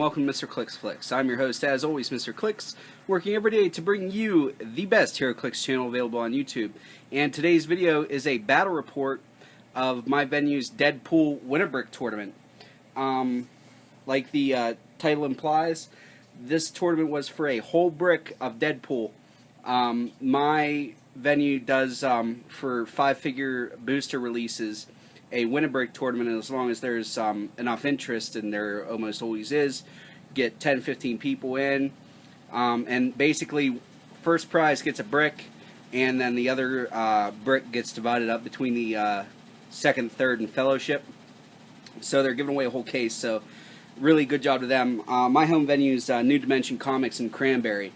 welcome to Mr.ClixFlix. I'm your host, as always, Mr.Clix, working every day to bring you the best Heroclix channel available on YouTube. And today's video is a battle report of my venue's Deadpool Winter Brick Tournament. Like the title implies, this tournament was for a whole brick of Deadpool. My venue does, for 5-figure booster releases, a Winter Brick tournament, as long as there's enough interest, and there almost always is, get 10-15 people in, and basically first prize gets a brick, and then the other brick gets divided up between the second, third, and fellowship. So they're giving away a whole case, so really good job to them. My home venue is New Dimension Comics in Cranberry,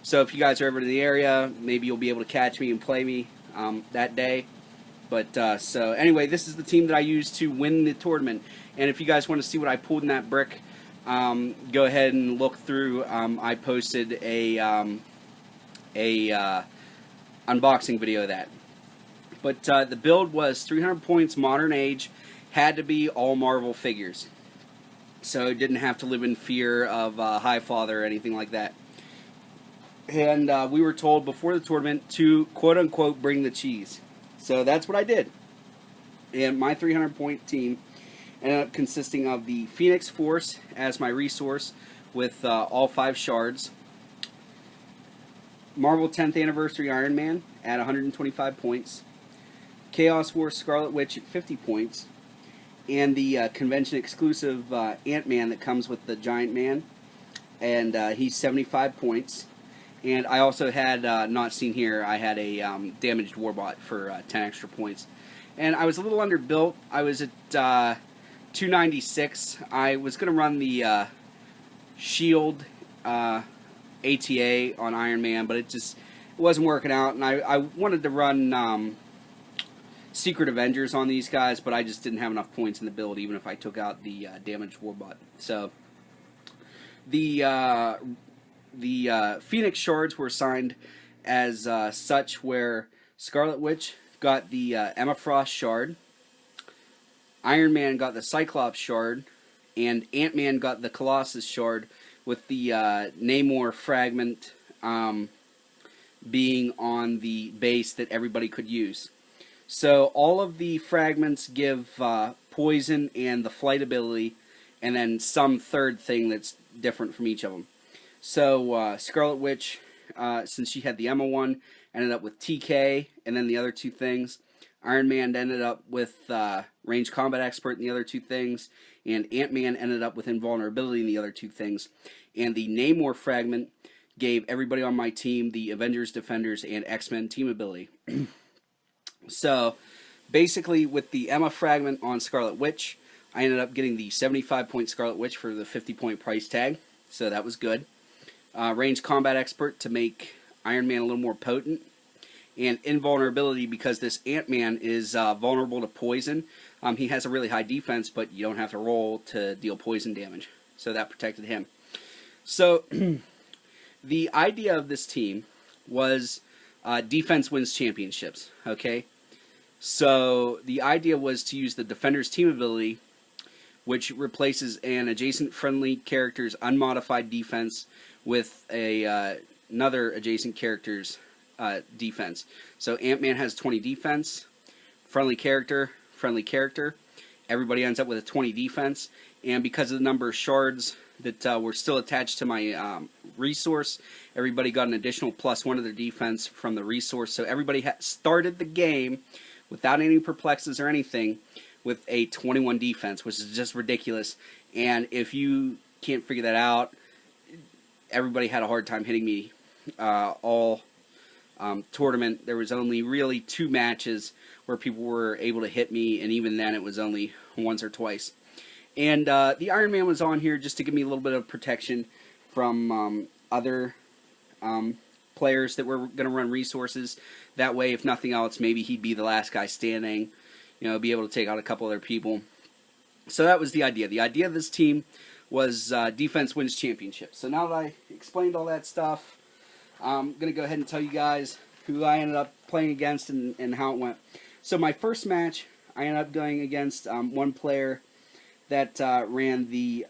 so if you guys are ever in the area, maybe you'll be able to catch me and play me that day. But, so, anyway, this is the team that I used to win the tournament. And if you guys want to see what I pulled in that brick, go ahead and look through. I posted a unboxing video of that. But the build was 300 points, modern age, had to be all Marvel figures. So didn't have to live in fear of Highfather or anything like that. And we were told before the tournament to, quote-unquote, bring the cheese. So that's what I did. And my 300-point team ended up consisting of the Phoenix Force as my resource with all 5 shards. Marvel 10th Anniversary Iron Man at 125 points. Chaos War Scarlet Witch at 50 points. And the convention-exclusive Ant-Man that comes with the Giant Man. And he's 75 points. And I also had, not seen here, I had a damaged Warbot for 10 extra points. And I was a little underbuilt. I was at 296. I was going to run the Shield ATA on Iron Man, but it wasn't working out. And I wanted to run Secret Avengers on these guys, but I just didn't have enough points in the build, even if I took out the damaged Warbot. So, the Phoenix shards were assigned as such, where Scarlet Witch got the Emma Frost shard, Iron Man got the Cyclops shard, and Ant-Man got the Colossus shard, with the Namor fragment being on the base that everybody could use. So all of the fragments give poison and the flight ability, and then some third thing that's different from each of them. So, Scarlet Witch, since she had the Emma one, ended up with TK, and then the other 2 things. Iron Man ended up with Range Combat Expert and the other 2 things, and Ant-Man ended up with Invulnerability and the other 2 things. And the Namor fragment gave everybody on my team the Avengers, Defenders, and X-Men team ability. So, basically, with the Emma fragment on Scarlet Witch, I ended up getting the 75-point Scarlet Witch for the 50-point price tag, so that was good. Range Combat Expert to make Iron Man a little more potent, and Invulnerability because this Ant-Man is vulnerable to poison. He has a really high defense, but you don't have to roll to deal poison damage, so that protected him. So, the idea of this team was defense wins championships, okay? So, the idea was to use the Defender's team ability, which replaces an adjacent friendly character's unmodified defense with another adjacent character's defense. So Ant-Man has 20 defense, friendly character, everybody ends up with a 20 defense, and because of the number of shards that were still attached to my resource, everybody got an additional +1 of their defense from the resource, so everybody started the game without any perplexes or anything with a 21 defense, which is just ridiculous. And if you can't figure that out, everybody had a hard time hitting me all tournament. There was only really 2 matches where people were able to hit me, and even then it was only once or twice. And the Iron Man was on here just to give me a little bit of protection from other players that were going to run resources. That way, if nothing else, maybe he'd be the last guy standing, you know, be able to take out a couple other people. So that was the idea. The idea of this team was defense wins championships. So now that I explained all that stuff, I'm going to go ahead and tell you guys who I ended up playing against and how it went. So my first match, I ended up going against one player that ran the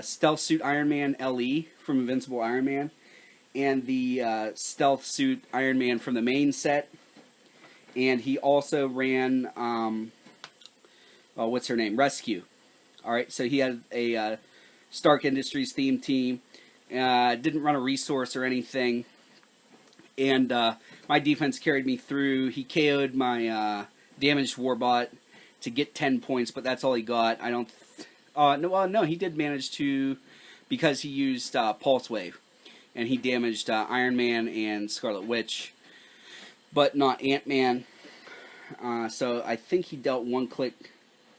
stealth suit Iron Man LE from Invincible Iron Man, and the stealth suit Iron Man from the main set. And he also ran what's her name? Rescue. All right, so he had a Stark Industries themed team. Didn't run a resource or anything, and my defense carried me through. He KO'd my damaged Warbot to get 10 points, but that's all he got. I don't. No, he did manage to, because he used Pulse Wave, and he damaged Iron Man and Scarlet Witch, but not Ant-Man. So I think he dealt one click.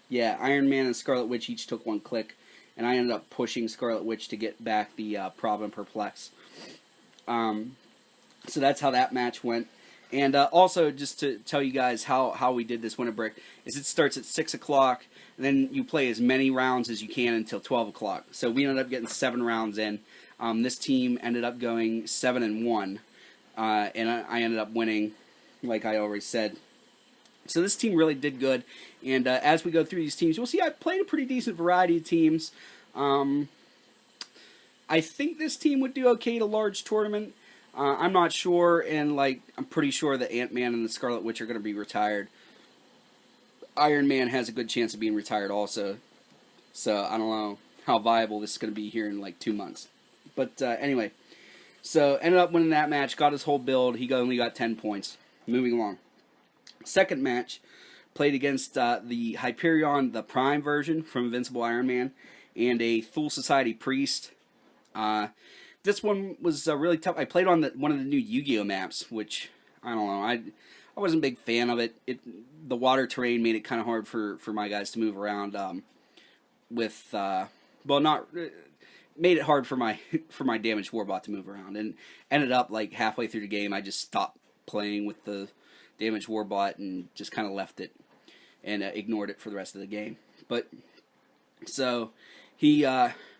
Yeah, Iron Man and Scarlet Witch each took one click, and I ended up pushing Scarlet Witch to get back the Prob and Perplex. So that's how that match went. And also, just to tell you guys how we did this winter break, is it starts at 6 o'clock, and then you play as many rounds as you can until 12 o'clock. So we ended up getting 7 rounds in. This team ended up going 7-1, and I ended up winning, like I already said. So this team really did good, and as we go through these teams, you'll see I played a pretty decent variety of teams. I think this team would do okay at a large tournament. I'm not sure, and I'm pretty sure that Ant-Man and the Scarlet Witch are going to be retired. Iron Man has a good chance of being retired also, so I don't know how viable this is going to be here in 2 months. But anyway, so ended up winning that match, got his whole build. He only got 10 points. Moving along. Second match, played against the Hyperion, the Prime version from Invincible Iron Man, and a Thule Society Priest. This one was really tough. I played on one of the new Yu-Gi-Oh maps, which, I don't know, I wasn't a big fan of it. The water terrain made it kind of hard for my guys to move around made it hard for my damaged Warbot to move around, and ended up halfway through the game I just stopped playing with the damaged Warbot and just kind of left it and ignored it for the rest of the game. But so he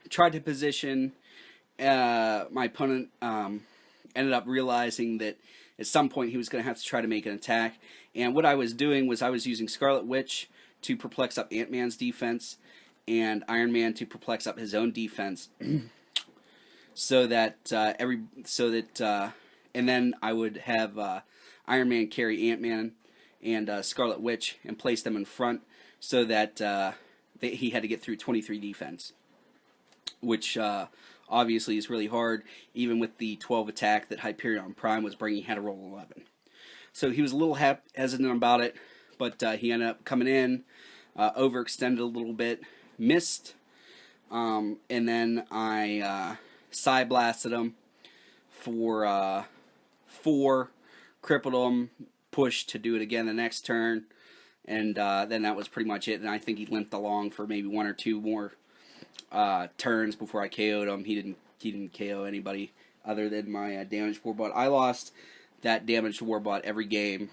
tried to position. My opponent ended up realizing that at some point he was going to have to try to make an attack, and what I was doing was I was using Scarlet Witch to perplex up Ant-Man's defense and Iron Man to perplex up his own defense, so that and then I would have Iron Man carry Ant-Man and Scarlet Witch and place them in front, so that he had to get through 23 defense, which obviously is really hard. Even with the 12 attack that Hyperion Prime was bringing, he had to roll 11. So he was a little hesitant about it, but he ended up coming in, overextended a little bit, missed, and then I Psy Blasted him for 4, crippled him, pushed to do it again the next turn, and then that was pretty much it. And I think he limped along for maybe 1 or 2 more turns before I KO'd him. He didn't KO anybody other than my damaged Warbot. I lost that damaged Warbot every game.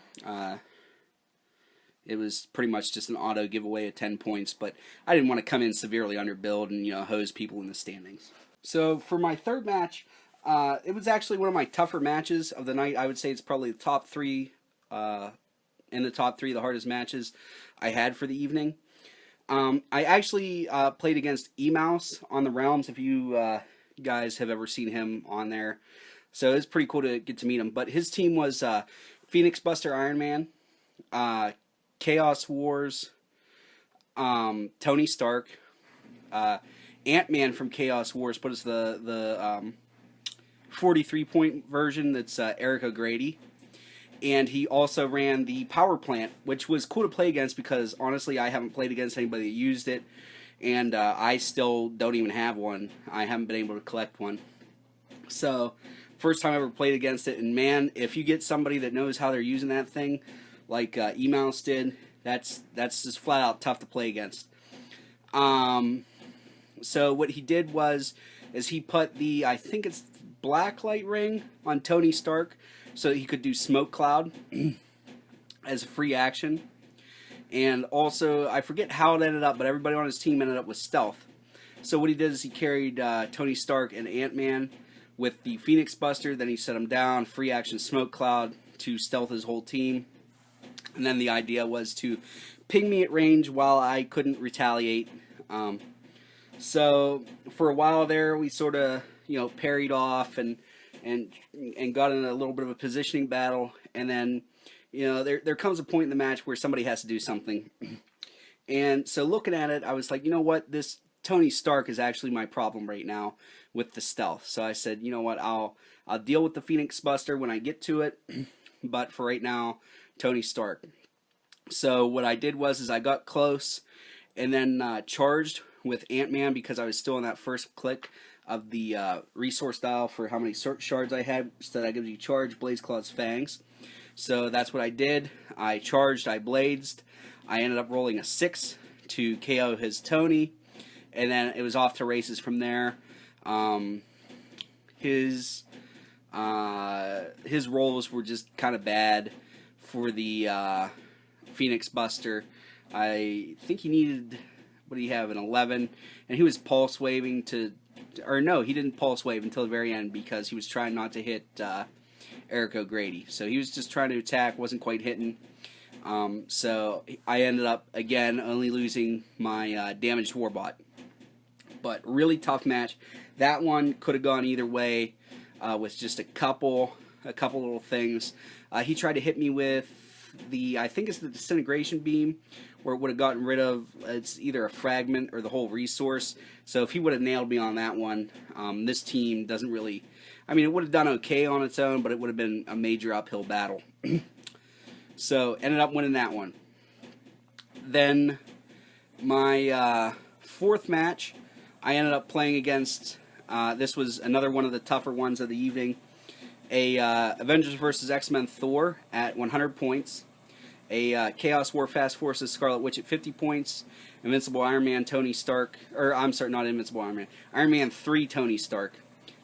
It was pretty much just an auto giveaway of 10 points, but I didn't want to come in severely underbuild and hose people in the standings. So for my third match, it was actually one of my tougher matches of the night. I would say it's probably the top 3, in the top 3 the hardest matches I had for the evening. I actually played against E-Mouse on the Realms, if you guys have ever seen him on there. So it's pretty cool to get to meet him. But his team was Phoenix Buster Iron Man, Chaos Wars, Tony Stark, Ant-Man from Chaos Wars, but it's the 43-point version that's Eric O'Grady. And he also ran the Power Plant, which was cool to play against because, honestly, I haven't played against anybody that used it, and I still don't even have one. I haven't been able to collect one. So, first time I ever played against it, and man, if you get somebody that knows how they're using that thing, like E-Mouse did, that's just flat out tough to play against. So what he did is he put the, I think it's Blacklight Ring on Tony Stark, so he could do Smoke Cloud as a free action. And also, I forget how it ended up, but everybody on his team ended up with Stealth. So what he did is he carried Tony Stark and Ant-Man with the Phoenix Buster, then he set him down, free action Smoke Cloud to stealth his whole team. And then the idea was to ping me at range while I couldn't retaliate, So for a while there, we sort of parried off and got in a little bit of a positioning battle, and then there comes a point in the match where somebody has to do something, and so looking at it, I was like, you know what, this Tony Stark is actually my problem right now with the stealth. So I said, you know what, I'll deal with the Phoenix Buster when I get to it, but for right now, Tony Stark. So what I did was I got close and then charged with Ant-Man because I was still in that first click of the resource dial for how many shards I had. So that gives you charge, Blaze Claw's Fangs. So that's what I did. I charged, I blazed. I ended up rolling a 6 to KO his Tony, and then it was off to races from there. His rolls were just kind of bad for the Phoenix Buster. I think he needed, what do you have, an 11, and he was pulse waving to, or no, he didn't pulse wave until the very end because he was trying not to hit Eric O'Grady. So he was just trying to attack, wasn't quite hitting. So I ended up, again, only losing my damaged Warbot. But really tough match. That one could have gone either way with just a couple little things. He tried to hit me with I think it's the Disintegration Beam, where it would have gotten rid of, it's either a fragment or the whole resource. So if he would have nailed me on that one, this team doesn't really, I mean, it would have done okay on its own, but it would have been a major uphill battle. So ended up winning that one. Then my fourth match, I ended up playing against, this was another one of the tougher ones of the evening, a Avengers vs. X-Men Thor at 100 points, a Chaos War Fast Forces Scarlet Witch at 50 points, Invincible Iron Man Tony Stark, or I'm sorry, not Invincible Iron Man 3 Tony Stark,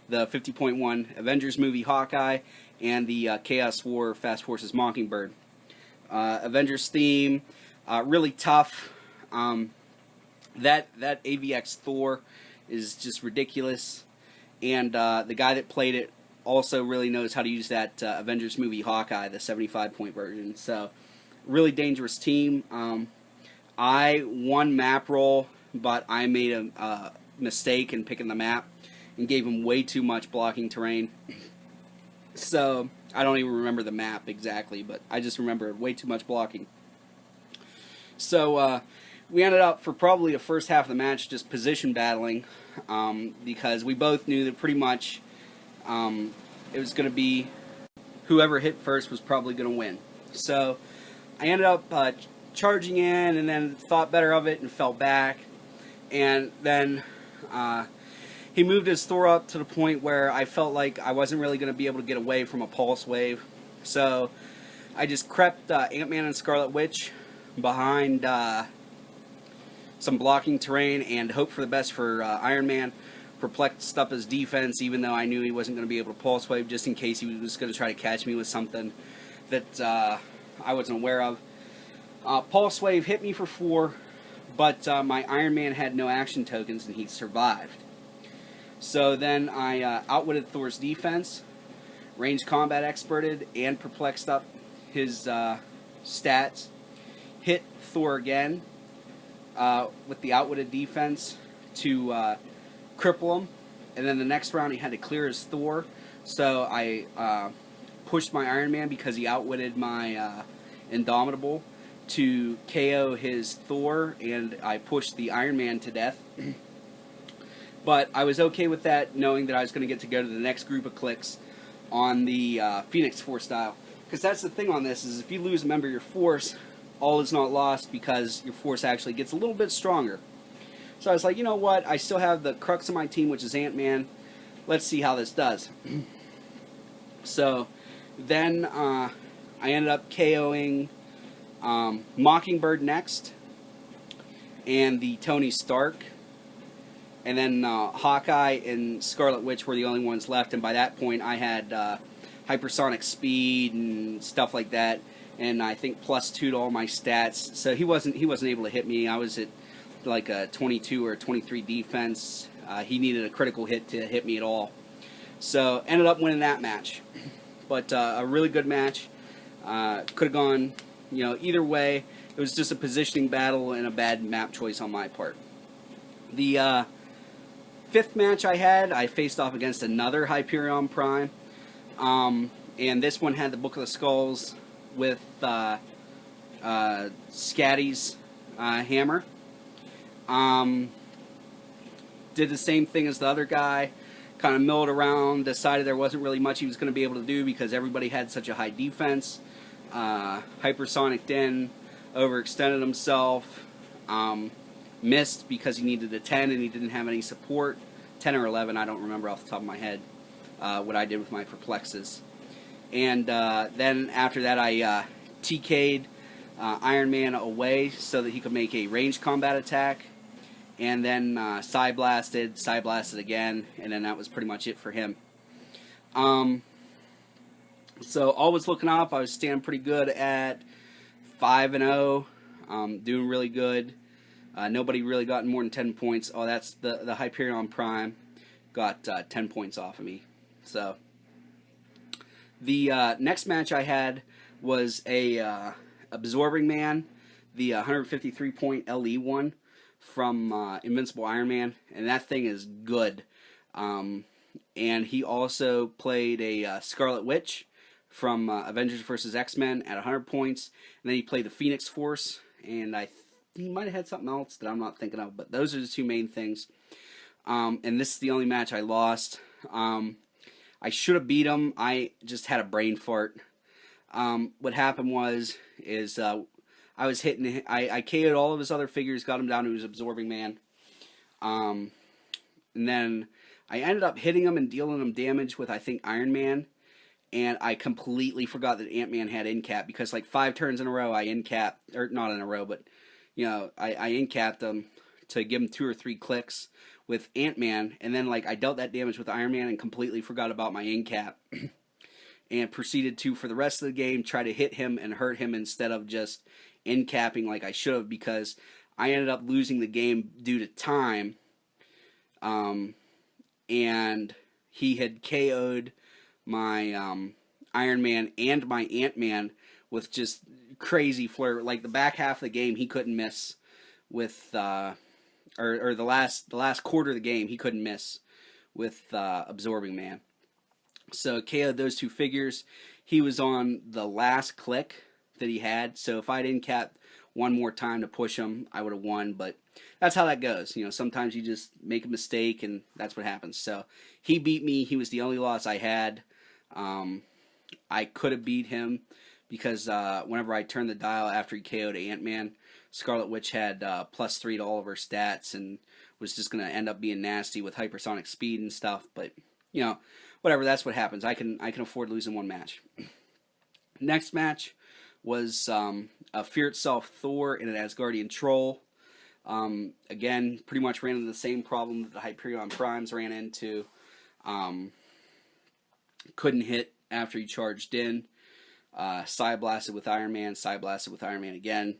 the 50.1 Avengers movie Hawkeye, and the Chaos War Fast Forces Mockingbird. Avengers theme, really tough. That AVX Thor is just ridiculous, and the guy that played it also really knows how to use that Avengers movie Hawkeye, the 75-point version. So, really dangerous team. I won map roll, but I made a mistake in picking the map and gave him way too much blocking terrain. So, I don't even remember the map exactly, but I just remember way too much blocking. So, we ended up, for probably the first half of the match, just position battling, because we both knew that pretty much it was going to be whoever hit first was probably going to win. So I ended up charging in, and then thought better of it and fell back. And then he moved his Thor up to the point where I felt like I wasn't really going to be able to get away from a pulse wave. So I just crept Ant-Man and Scarlet Witch behind some blocking terrain and hoped for the best for Iron Man. Perplexed up his defense, even though I knew he wasn't going to be able to pulse wave, just in case he was going to try to catch me with something that I wasn't aware of. Pulse wave hit me for 4, but my Iron Man had no action tokens and he survived. So then I outwitted Thor's defense, ranged combat experted, and perplexed up his stats. Hit Thor again with the outwitted defense to cripple him, and then the next round he had to clear his Thor, so I pushed my Iron Man because he outwitted my Indomitable to KO his Thor, and I pushed the Iron Man to death. But I was okay with that, knowing that I was going to get to go to the next group of clicks on the Phoenix Force style, because that's the thing on this, is if you lose a member of your force, all is not lost, because your force actually gets a little bit stronger. So I was like, you know what, I still have the crux of my team, which is Ant-Man. Let's see how this does. So then I ended up KOing Mockingbird next, and the Tony Stark. And then Hawkeye and Scarlet Witch were the only ones left, and by that point I had hypersonic speed and stuff like that, and I think +2 to all my stats. So he wasn't able to hit me. I was at like a 22 or 23 defense. He needed a critical hit to hit me at all. So ended up winning that match. But a really good match. Could have gone, either way. It was just a positioning battle and a bad map choice on my part. The fifth match I had, I faced off against another Hyperion Prime. And this one had the Book of the Skulls with Scatty's hammer. Did the same thing as the other guy. Kind of milled around, decided there wasn't really much he was going to be able to do because everybody had such a high defense. Hypersonic Din overextended himself. Missed because he needed a 10 and he didn't have any support. 10 or 11, I don't remember off the top of my head what I did with my perplexes. And then after that I TK'd Iron Man away so that he could make a ranged combat attack. And then Psy Blasted again, and then that was pretty much it for him. So all was looking up. I was standing pretty good at 5-0, doing really good. Nobody really got more than 10 points. Oh, that's the Hyperion Prime got 10 points off of me. So the next match I had was a Absorbing Man, the 153-point LE one from Invincible Iron Man, and that thing is good. And he also played a Scarlet Witch from Avengers vs. X-Men at 100 points, and then he played the Phoenix Force, and he might have had something else that I'm not thinking of, but those are the two main things. And this is the only match I lost. I should have beat him. I just had a brain fart. What happened was I was hitting. I KO'd all of his other figures, got him down to his Absorbing Man. And then I ended up hitting him and dealing him damage with, I think, Iron Man. And I completely forgot that Ant-Man had in-cap because like 5 turns in a row I in-capped, or not in a row, but you know, I in-capped him to give him 2 or 3 clicks with Ant-Man, and then like I dealt that damage with Iron Man and completely forgot about my in-cap. And proceeded to, for the rest of the game, try to hit him and hurt him instead of just in-capping like I should have, because I ended up losing the game due to time. And he had KO'd my Iron Man and my Ant-Man with just crazy flair. Like the back half of the game, he couldn't miss with, or the last quarter of the game, he couldn't miss with Absorbing Man. So KO'd those 2 figures. He was on the last click that he had, so if I didn't cap one more time to push him, I would have won, but that's how that goes. You know, sometimes you just make a mistake, and that's what happens. So he beat me. He was the only loss I had. I could have beat him because whenever I turned the dial after he KO'd Ant-Man, Scarlet Witch had +3 to all of her stats and was just going to end up being nasty with hypersonic speed and stuff, but, you know, whatever, that's what happens. I can afford losing one match. Next match was a Fear Itself Thor and an Asgardian Troll. Again, pretty much ran into the same problem that the Hyperion Primes ran into. Couldn't hit after he charged in. Psy Blasted with Iron Man, Psy Blasted with Iron Man again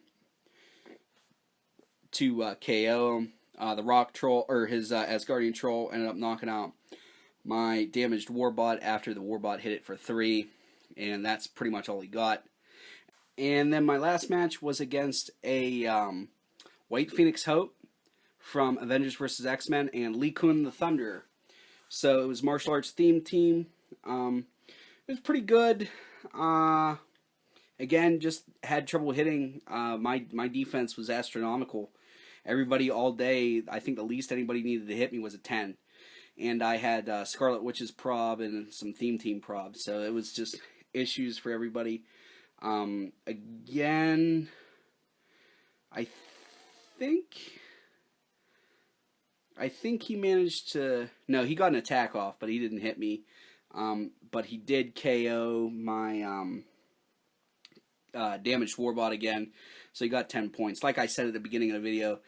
to KO him. The Rock Troll, or his Asgardian Troll, ended up knocking out my damaged Warbot after the Warbot hit it for 3, and that's pretty much all he got. And then my last match was against a White Phoenix Hope from Avengers vs. X-Men and Lee Kun the Thunderer. So it was martial arts themed team. It was pretty good. Again, just had trouble hitting. My defense was astronomical. Everybody all day, I think the least anybody needed to hit me was a 10. And I had Scarlet Witch's prob and some theme team prob. So it was just issues for everybody. Again, I think he managed to... No, he got an attack off, but he didn't hit me. But he did KO my damaged Warbot again, so he got 10 points. Like I said at the beginning of the video,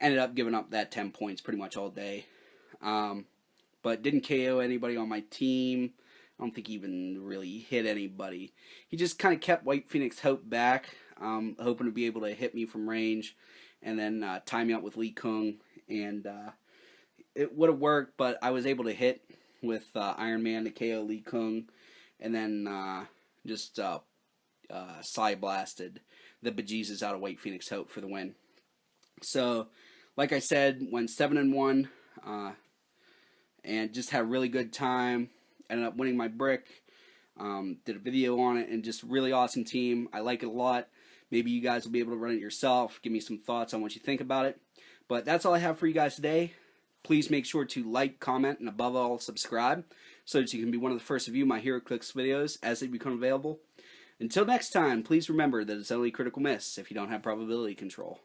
ended up giving up that 10 points pretty much all day. But didn't KO anybody on my team. I don't think he even really hit anybody. He just kind of kept White Phoenix Hope back, hoping to be able to hit me from range, and then tie me up with Lee Kung. And it would have worked, but I was able to hit with Iron Man to KO Lee Kung, and then just Psy Blasted the bejesus out of White Phoenix Hope for the win. So like I said, went 7-1, and just had a really good time. Ended up winning my brick. Did a video on it, and just really awesome team. I like it a lot. Maybe you guys will be able to run it yourself. Give me some thoughts on what you think about it. But that's all I have for you guys today. Please make sure to like, comment, and above all, subscribe so that you can be one of the first to view my Heroclix videos as they become available. Until next time, please remember that it's only critical miss if you don't have probability control.